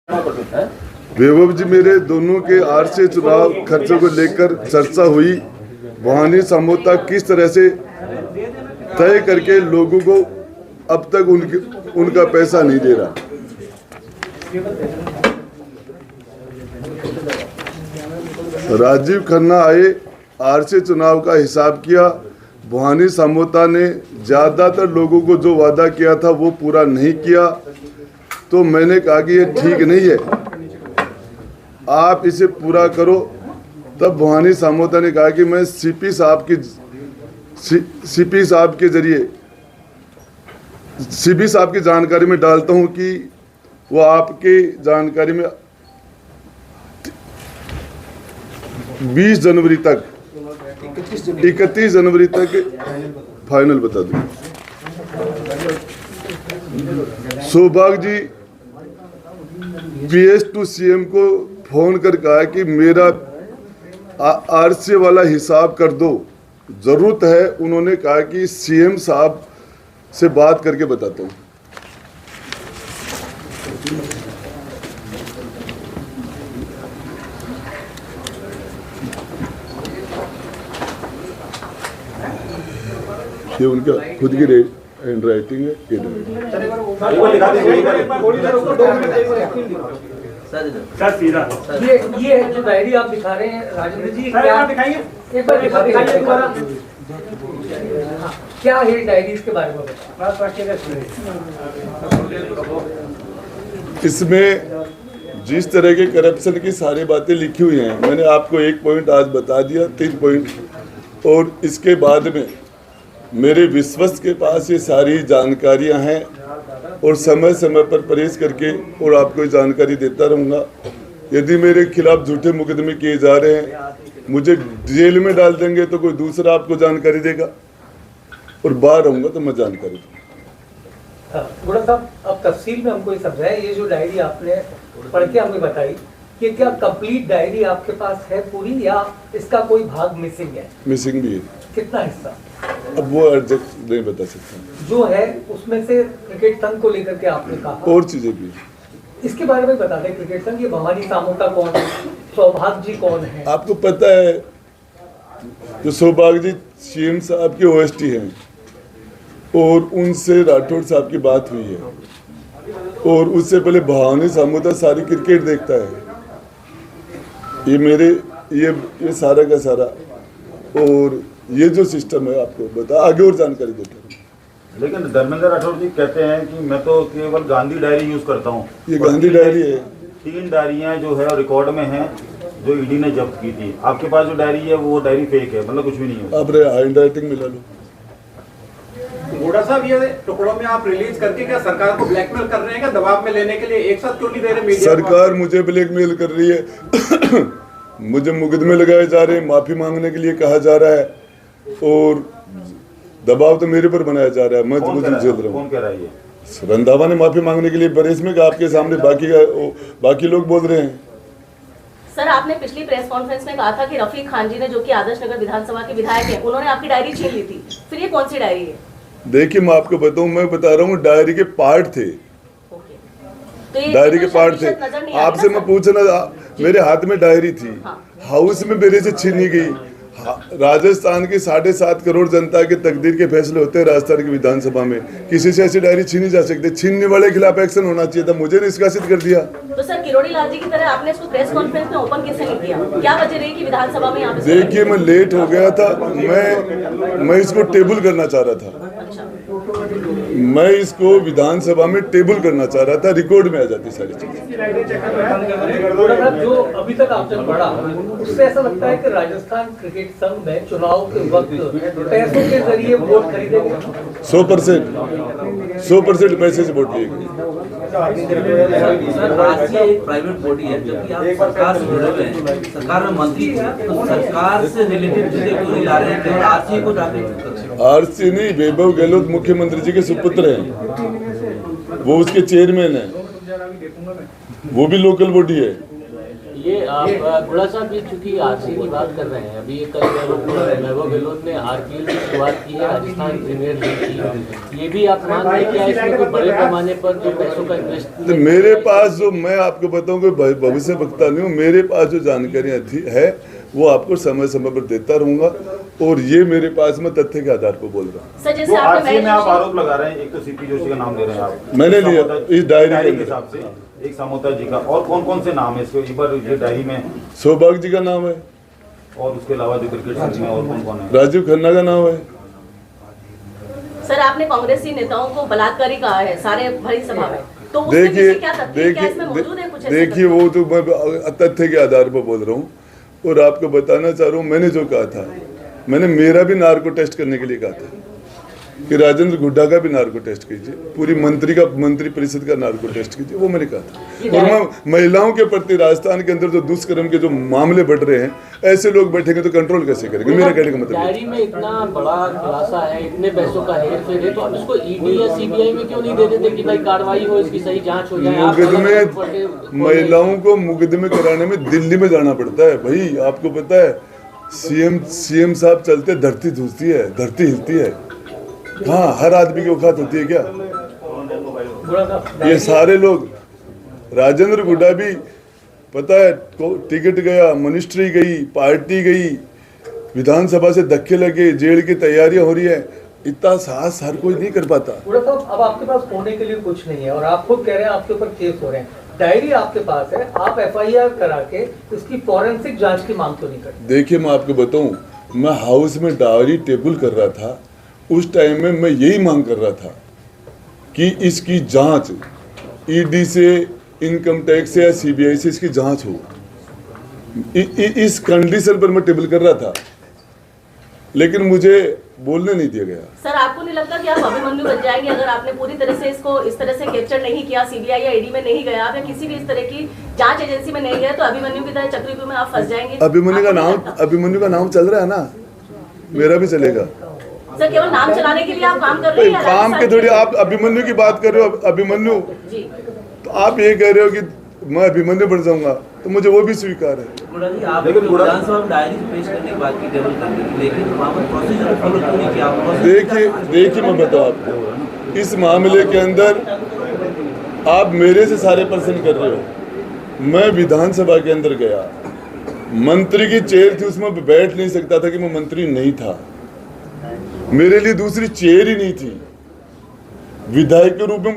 वैभव जी, मेरे दोनों के आरसी चुनाव खर्चों को लेकर चर्चा हुई। भवानी समझौता किस तरह से तय करके लोगों को अब तक उनका पैसा नहीं दे रहा। राजीव खन्ना आए, आरसी चुनाव का हिसाब किया। भवानी समझौता ने ज्यादातर लोगों को जो वादा किया था वो पूरा नहीं किया, तो मैंने कहा कि ये ठीक नहीं है, आप इसे पूरा करो। तब भवानी समझौता ने कहा कि मैं सीपी साहब के जरिए सीपी साहब की जानकारी में डालता हूं कि वो आपके जानकारी में 20 जनवरी तक 31 जनवरी तक फाइनल बता दूं। सौभाग्य जी PS टू CM को फोन कर कहा कि मेरा आरसी वाला हिसाब कर दो, जरूरत है। उन्होंने कहा कि CM साहब से बात करके बताता हूँ। ये उनका खुद की हैंड राइटिंग है। ये जो डायरी आप दिखा रहे हैं राजेंद्र जी, क्या दिखाइए एक बार दिखाइए। क्या है डायरी, इसके बारे में इसमें जिस तरह के करप्शन की सारी बातें लिखी हुई हैं, मैंने आपको एक पॉइंट आज बता दिया, 3 पॉइंट, और इसके बाद में मेरे विश्वस्त के पास ये सारी जानकारियां हैं और समय समय पर परहेज करके और आपको जानकारी देता रहूँगा। यदि मेरे खिलाफ झूठे मुकदमे किए जा रहे हैं, मुझे जेल में डाल देंगे तो कोई दूसरा आपको जानकारी देगा, और बाहर रहूँगा तो मैं जानकारी दूँगा। गुड़ा साहब, अब तफसील में हमको ये समझाए, ये जो डायरी आपने पढ़ के हमें बताई, कि क्या कंप्लीट डायरी आपके पास है पूरी, या इसका कोई भाग मिसिंग है? मिसिंग भी है। कितना हिस्सा? अब वो एग्जैक्ट नहीं बता सकता। जो है उसमें से क्रिकेट संघ को लेकर के आपने कहा, और चीजें भी, इसके बारे में बता दें। क्रिकेट संघ, ये भवानी समझौता कौन है, सौभाग्य जी कौन है? आपको पता है जो सौभाग्य जी CM साहब के OST हैं, और उनसे राठौड़ साहब की बात हुई है, और उससे पहले भवानी समझौता सारी क्रिकेट देखता है। ये मेरे ये सारा का सारा, और ये जो सिस्टम है आपको बता, आगे और जानकारी देता हूँ। लेकिन धर्मेंद्र राठौड़ जी कहते हैं कि मैं तो केवल गांधी डायरी यूज करता हूँ। ये गांधी डायरी है। 3 डायरियां जो है रिकॉर्ड में हैं, जो ED ने जब्त की थी। आपके पास जो डायरी है वो डायरी फेक है, मतलब कुछ भी नहीं है। आप हैंड राइटिंग मिला लो। गोड़ा साहब, ये टुकड़ों में आप रिलीज करके क्या सरकार को ब्लैकमेल कर रहे हैं? क्या दबाव में लेने के लिए एक साथ क्यों नहीं दे रहे मीडिया? सरकार मुझे ब्लैकमेल कर रही है। मुझे मुकदमे लगाए जा रहे हैं, माफी मांगने के लिए कहा जा रहा है, और दबाव तो मेरे पर बनाया जा रहा है। मैं तो कुछ झेल रहा हूँ। कौन कह रहा है ये? रंधावा ने माफी मांगने के लिए बरेस में कहा, आपके सामने बाकी लोग बोल रहे हैं। सर, आपने पिछली प्रेस कॉन्फ्रेंस में कहा था कि रफीक खान जी ने, जो कि आदर्श नगर विधानसभा के विधायक हैं, उन्होंने आपकी डायरी छीन ली थी। फिर ये कौन सी डायरी है? देखिए, मैं आपको बताऊं, मैं बता रहा हूँ, डायरी के पार्ट थे। तो डायरी के पार्ट थे। आपसे मैं पूछना, मेरे हाथ में डायरी थी, हाउस में मेरे से छीनी गई। राजस्थान की 7.5 करोड़ जनता के तकदीर के फैसले होते हैं राजस्थान की विधानसभा में। किसी से ऐसी डायरी छीनी जा सकती है? छीनने वाले के खिलाफ एक्शन होना चाहिए था, मुझे निष्कासित कर दिया। तो सर, किरोड़ी लाल जी की तरह आपने इसको प्रेस कॉन्फ्रेंस में ओपन कैसे नहीं किया? क्या वजह रही कि विधानसभा में यहाँ पे? देखिए, मैं लेट हो गया था, मैं इसको टेबल करना चाह रहा था। मैं इसको विधानसभा में टेबल करना चाह रहा था, रिकॉर्ड में आ जाती सारी चीजें। जो अभी तक आपने पढ़ा, उससे ऐसा लगता है कि राजस्थान क्रिकेट संघ में चुनाव के वक्त पैसों के जरिए वोट खरीदेंगे। 100% पैसे से वोट लेंगे। एक प्राइवेट बॉडी है, जबकि आप सरकार से जुड़े हुए हैं, सरकार में मंत्री हैं, तो सरकार से रिलेटेड चीजें क्यों नहीं ला रहे हैं? आरसी को जाके आरसी नहीं, वैभव गहलोत मुख्यमंत्री जी के सुपुत्र हैं, वो उसके चेयरमैन हैं, वो भी लोकल बॉडी है। ये आप गुड़ा साहब, ये चूंकि आरसी की बात कर रहे हैं, अभी ये कल वैभव गहलोत ने आरपीएल की शुरुआत की है, राजस्थान प्रीमियर लीग की। ये भी आप मान रहे हैं कि इसमें कोई बड़े पैमाने पर जो पैसों का इन्वेस्ट? तो मेरे पास जो, मैं आपको बताऊं कि भविष्य वक्ता नहीं हूँ, मेरे पास जो जानकारियाँ है वो आपको समय समय पर देता रहूंगा, और ये मेरे पास मैं तथ्य के आधार पर बोल रहा हूँ। सर, जैसे वो आपने आरसीए में आप मैनेजमेंट- आरोप लगा रहे हैं, एक तो सीपी जोशी का नाम दे रहे हैं आप, मैंने लिया इस डायरी के के हिसाब से, एक समोता जी का, और कौन कौन से नाम है इसके एक बार ये डायरी में? सौभाग्य जी का नाम है, और उसके अलावा जो क्रिकेट संघ में और कौन कौन है? राजीव खन्ना का नाम है। सर, आपने कांग्रेसी नेताओं को बलात्कारी कहा है सारे भरी सभा में, तो उसके पीछे क्या तथ्य है? क्या इसमें मौजूद है कुछ ऐसे देखिए, वो तो मैं तथ्य के आधार पर बोल रहा हूँ, और आपको बताना चाह रहा हूँ, मैंने जो कहा था, मैंने मेरा भी नार्को टेस्ट करने के लिए कहा था कि राजेंद्र गुड्डा का भी नार्को टेस्ट कीजिए, पूरी मंत्री परिषद का नार्को टेस्ट कीजिए, वो मैंने कहा था। और मैं महिलाओं के प्रति राजस्थान के अंदर जो दुष्कर्म के जो मामले बढ़ रहे हैं, ऐसे लोग बैठेंगे तो कंट्रोल कैसे करेंगे? मेरा कहने का मतलब है। डायरी में इतना बड़ा खुलासा है, इतने पैसों का हेरफेर है, तो आप इसको ईडी या सीबीआई में क्यों नहीं दे देते कि भाई कार्रवाई हो, इसकी सही जांच हो जाए? मुकदमे, महिलाओं को मुकदमे कराने में दिल्ली में जाना पड़ता है भाई, आपको पता है। सीएम साहब चलते धरती धूसती है, धरती हिलती है। हाँ, हर आदमी की औकात होती है क्या? ये सारे लोग, राजेंद्र गुड्डा भी पता है, टिकट गया, मिनिस्ट्री गई, पार्टी गई, विधानसभा से धक्के लगे, जेल की तैयारियां हो रही है, इतना साहस हर कोई नहीं कर पाता। गुड़ा साहब, अब आपके पास होने के लिए कुछ नहीं है, और आप खुद कह रहे हैं आपके ऊपर केस हो रहे हैं, डायरी आपके पास है, आप एफआईआर करा के इसकी फॉरेंसिक जांच की मांग क्यों नहीं करते? देखिए, मैं आपको बताऊं, मैं हाउस में डायरी टेबल कर रहा था, उस टाइम में मैं यही मांग कर रहा था कि इसकी जांच ईडी से, इनकम टैक्स से या सीबीआई से इसकी जांच हो। इस कंडीशन पर मैं टेबल कर रहा था, लेकिन मुझे बोलने नहीं दिया गया। सर, आपको नहीं लगता कि आप अभिमन्यु बन जाएंगे अगर आपने पूरी तरह से इसको इस तरह से कैप्चर नहीं किया, सीबीआई या ईडी में नहीं गया, या किसी भी इस तरह की जांच एजेंसी में नहीं गया, तो अभिमन्यु की तरह चक्रव्यूह में आप फंस जाएंगे? अभिमन्यु का नाम चल रहा है ना, मेरा भी चलेगा। सर, केवल नाम चलाने के लिए आप काम कर रहे हैं? काम के थोड़ी, आप अभिमन्यु की बात कर रहे हो, अभिमन्यु, जी, तो आप ये कह रहे हो कि मैं अभिमन्यु बन जाऊंगा, तो मुझे वो भी स्वीकार है। गुड़ा जी, आप विधानसभा में डायरी पेश करने की बात की, टेबल करने की, लेकिन वहाँ पर प्रोसीजर फॉलो क्यों नहीं किया? देखिए मैं बताऊँ आपको, इस मामले के अंदर आप मेरे से सारे प्रश्न कर रहे हो। मैं विधानसभा के अंदर गया, मंत्री की चेयर थी, उसमें बैठ नहीं सकता था कि मैं मंत्री नहीं था, मेरे लिए दूसरी चेयर ही नहीं थी। विधायक के रूप में